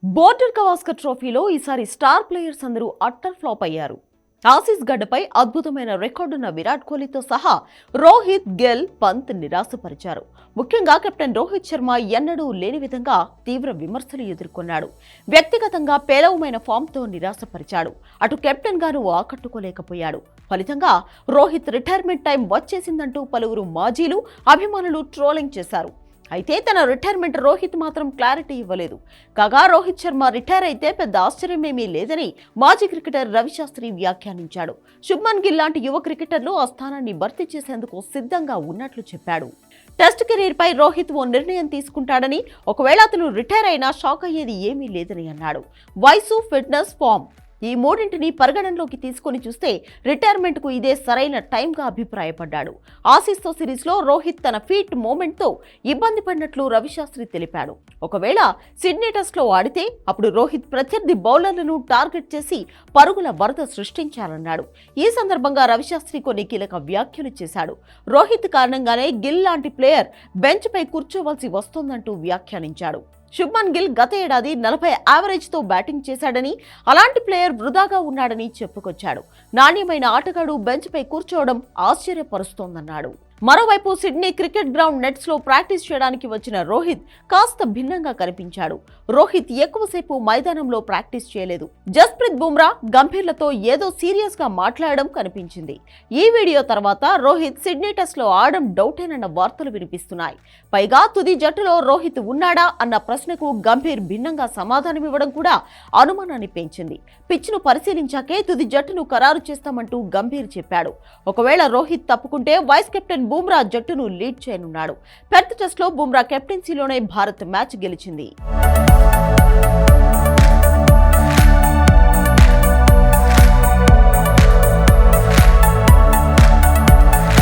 Border Gavaskar ట్రోఫీలో ఈసారి star players అందరూ అట్టర్ ఫ్లాప్ అయ్యారు. ఆసీస్ గడ్డపై అద్భుతమైన రికార్డున్న విరాట్ కోహ్లీతో సహా రోహిత్, గిల్, పంత్ నిరాశపరిచారు. ముఖ్యంగా కెప్టెన్ రోహిత్ శర్మ ఎన్నడూ లేని విధంగా తీవ్ర విమర్శలు ఎదుర్కొన్నాడు. వ్యక్తిగతంగా పేలవమైన ఫామ్తో నిరాశపరిచాడు. అటు కెప్టెన్ గాను ఆకట్టుకోలేకపోయాడు. ఫలితంగా రోహిత్ రిటైర్మెంట్ టైం వచ్చేసిందంటూ పలువురు మాజీలు, అభిమానులు ట్రోలింగ్ చేశారు. అయితే తన రిటైర్మెంట్ రోహిత్ మాత్రం క్లారిటీ ఇవ్వలేదు. కాగా రోహిత్ శర్మ రిటైర్ అయితే పెద్ద ఆశ్చర్యమేమీ లేదని మాజీ క్రికెటర్ రవిశాస్త్రి వ్యాఖ్యానించాడు. శుభ్మన్ గిల్ లాంటి యువ క్రికెటర్లు ఆ స్థానాన్ని భర్తీ చేసేందుకు సిద్ధంగా ఉన్నట్లు చెప్పాడు. టెస్ట్ కెరీర్ పై రోహిత్ ఓ నిర్ణయం తీసుకుంటాడని, ఒకవేళ అతను రిటైర్ అయినా షాక్ అయ్యేది ఏమీ లేదని అన్నాడు. వయసు, ఫిట్నెస్, ఫామ్ ఈ మూడింటిని పరిగణనలోకి తీసుకొని చూస్తే రిటైర్మెంట్ కు ఇదే సరైన టైంగా అభిప్రాయపడ్డాడు. ఆసీస్తో సిరీస్లో రోహిత్ తన ఫీట్ మూమెంట్తో ఇబ్బంది పడినట్లు రవిశాస్త్రి తెలిపాడు. ఒకవేళ సిడ్నీ టెస్ట్లో ఆడితే అప్పుడు రోహిత్ ప్రత్యర్థి బౌలర్లను టార్గెట్ చేసి పరుగుల వరద సృష్టించాలన్నాడు. ఈ సందర్భంగా రవిశాస్త్రి కొన్ని కీలక వ్యాఖ్యలు చేశాడు. రోహిత్ కారణంగానే గిల్ లాంటి ప్లేయర్ బెంచ్ పై కూర్చోవలసి వస్తోందంటూ వ్యాఖ్యానించాడు. శుభ్మన్ గిల్ గత ఏడాది 40 యావరేజ్తో బ్యాటింగ్ చేశాడని, అలాంటి ప్లేయర్ వృధాగా ఉన్నాడని చెప్పుకొచ్చాడు. నాణ్యమైన ఆటగాడు బెంచ్ పై కూర్చోవడం ఆశ్చర్యపరుస్తోందన్నాడు. మరోవైపు సిడ్నీ క్రికెట్ గ్రౌండ్ నెట్స్ లో ప్రాక్టీస్ చేయడానికి వచ్చిన రోహిత్ కాస్త భిన్నంగా కనిపించాడు. రోహిత్ ఎక్కువసేపు మైదానంలో ప్రాక్టీస్ చేయలేదు. జస్ప్రీత్ బుమ్రా, గంభీర్లతో ఏదో సీరియస్ గా మాట్లాడడం కనిపించింది. ఈ వీడియో తర్వాత రోహిత్ సిడ్నీ టెస్ట్ లో ఆడడం డౌటేనన్న వార్తలు వినిపిస్తున్నాయి. పైగా తుది జట్టులో రోహిత్ ఉన్నాడా అన్న ప్రశ్నకు గంభీర్ భిన్నంగా సమాధానమివ్వడం కూడా అనుమానాన్ని పెంచింది. పిచ్ను పరిశీలించాకే తుది జట్టును ఖరారు చేస్తామంటూ గంభీర్ చెప్పాడు. ఒకవేళ రోహిత్ తప్పుకుంటే వైస్ కెప్టెన్ బుమ్రా జట్టును లీడ్ చేయనున్నాడు. పెర్త్ టెస్ట్లో బుమ్రా కెప్టెన్సీలోనే భారత్ మ్యాచ్ గెలిచింది.